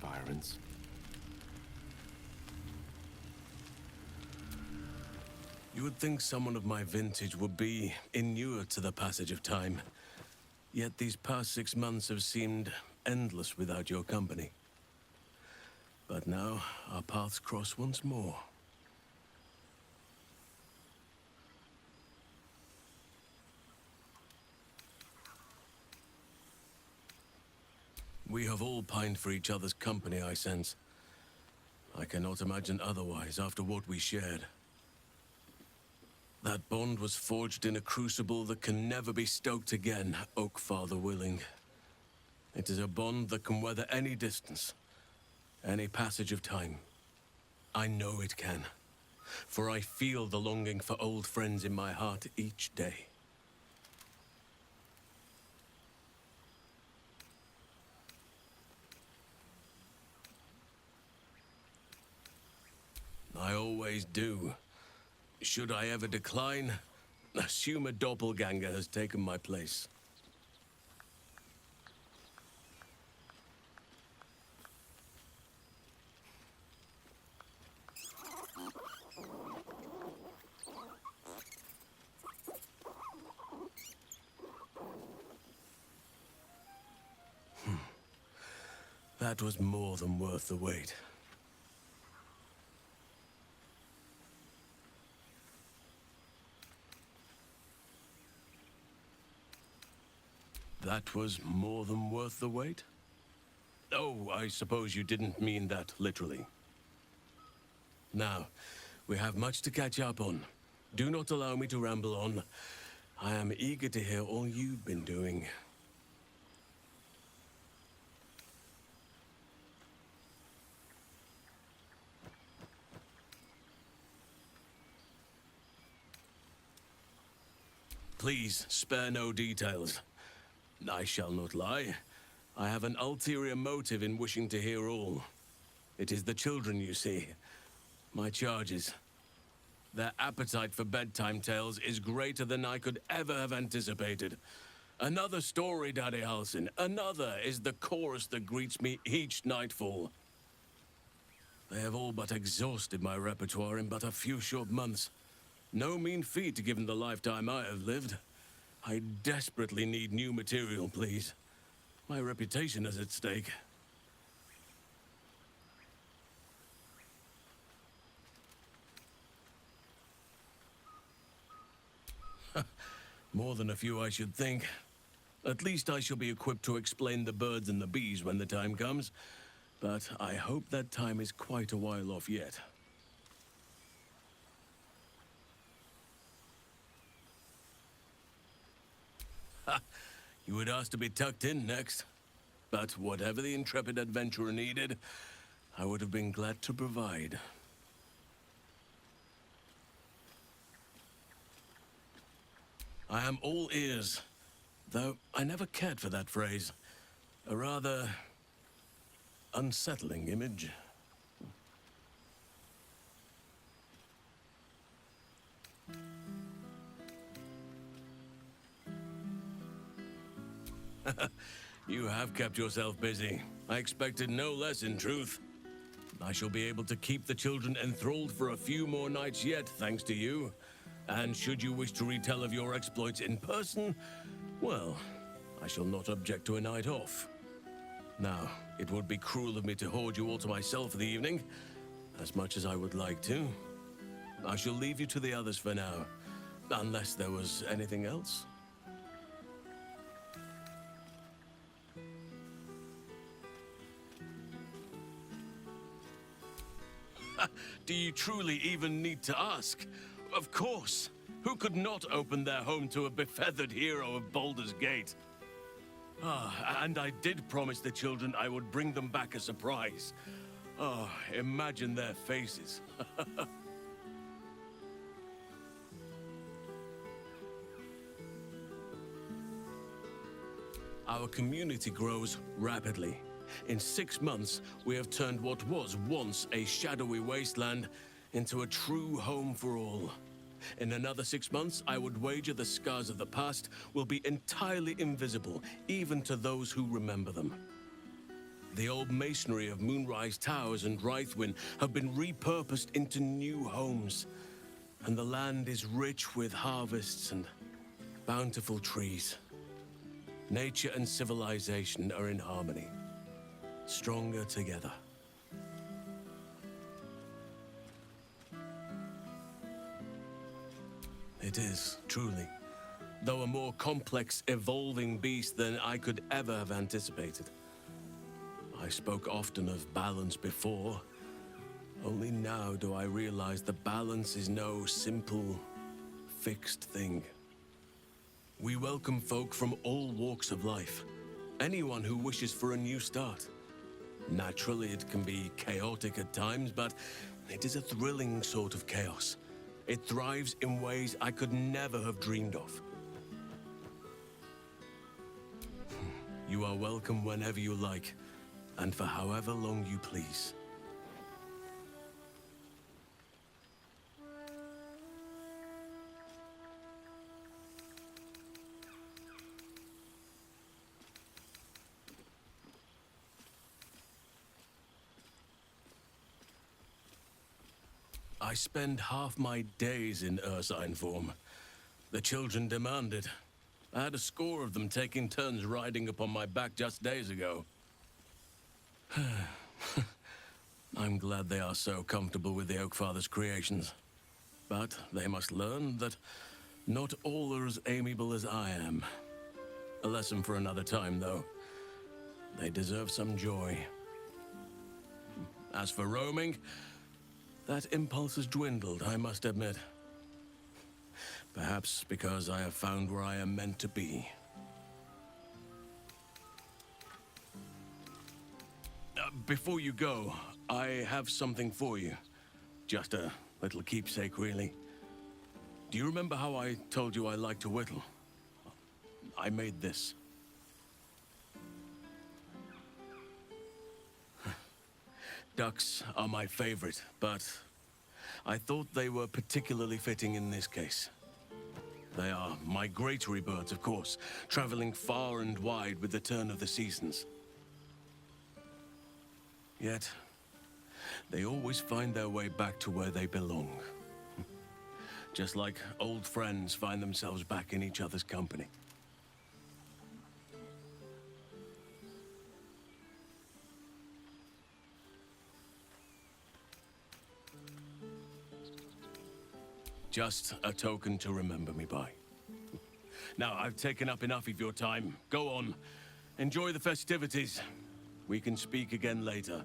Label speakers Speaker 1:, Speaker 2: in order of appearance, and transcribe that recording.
Speaker 1: environs.
Speaker 2: You would think someone of my vintage would be inured to the passage of time. Yet these past 6 months have seemed endless without your company. But now, our paths cross once more. We have all pined for each other's company, I sense. I cannot imagine otherwise after what we shared. That bond was forged in a crucible that can never be stoked again, Oak Father willing. It is a bond that can weather any distance, any passage of time. I know it can, for I feel the longing for old friends in my heart each day. I always do. Should I ever decline, assume a doppelganger has taken my place. That was more than worth the wait. That was more than worth the wait? Oh, I suppose you didn't mean that literally. Now, we have much to catch up on. Do not allow me to ramble on. I am eager to hear all you've been doing. Please, spare no details. I shall not lie. I have an ulterior motive in wishing to hear all. It is the children, you see. My charges. Their appetite for bedtime tales is greater than I could ever have anticipated. Another story, Daddy Halsin. Another is the chorus that greets me each nightfall. They have all but exhausted my repertoire in but a few short months. No mean feat given the lifetime I have lived. I desperately need new material, please. My reputation is at stake. More than a few, I should think. At least I shall be equipped to explain the birds and the bees when the time comes. But I hope that time is quite a while off yet. You would ask to be tucked in next. But whatever the intrepid adventurer needed, I would have been glad to provide. I am all ears, though I never cared for that phrase. A rather unsettling image. You have kept yourself busy. I expected no less, in truth. I shall be able to keep the children enthralled for a few more nights yet, thanks to you. And should you wish to retell of your exploits in person, well, I shall not object to a night off. Now, it would be cruel of me to hoard you all to myself for the evening, as much as I would like to. I shall leave you to the others for now, unless there was anything else. Do you truly even need to ask? Of course. Who could not open their home to a befeathered hero of Baldur's Gate? And I did promise the children I would bring them back a surprise. Oh, imagine their faces. Our community grows rapidly. In 6 months, we have turned what was once a shadowy wasteland into a true home for all. In another 6 months, I would wager the scars of the past will be entirely invisible, even to those who remember them. The old masonry of Moonrise Towers and Rythwin have been repurposed into new homes, and the land is rich with harvests and bountiful trees. Nature and civilization are in harmony, stronger together. It is, truly, though a more complex, evolving beast than I could ever have anticipated. I spoke often of balance before. Only now do I realize that balance is no simple, fixed thing. We welcome folk from all walks of life. Anyone who wishes for a new start. Naturally, it can be chaotic at times, but it is a thrilling sort of chaos. It thrives in ways I could never have dreamed of. You are welcome whenever you like, and for however long you please. I spend half my days in ursine form. The children demand it. I had a score of them taking turns riding upon my back just days ago. I'm glad they are so comfortable with the Oakfather's creations. But they must learn that not all are as amiable as I am. A lesson for another time, though. They deserve some joy. As for roaming, that impulse has dwindled, I must admit. Perhaps because I have found where I am meant to be. Before you go, I have something for you. Just a little keepsake, really. Do you remember how I told you I like to whittle? I made this. Ducks are my favorite, but I thought they were particularly fitting in this case. They are migratory birds, of course, traveling far and wide with the turn of the seasons. Yet, they always find their way back to where they belong. Just like old friends find themselves back in each other's company. Just a token to remember me by. Now, I've taken up enough of your time. Go on. Enjoy the festivities. We can speak again later.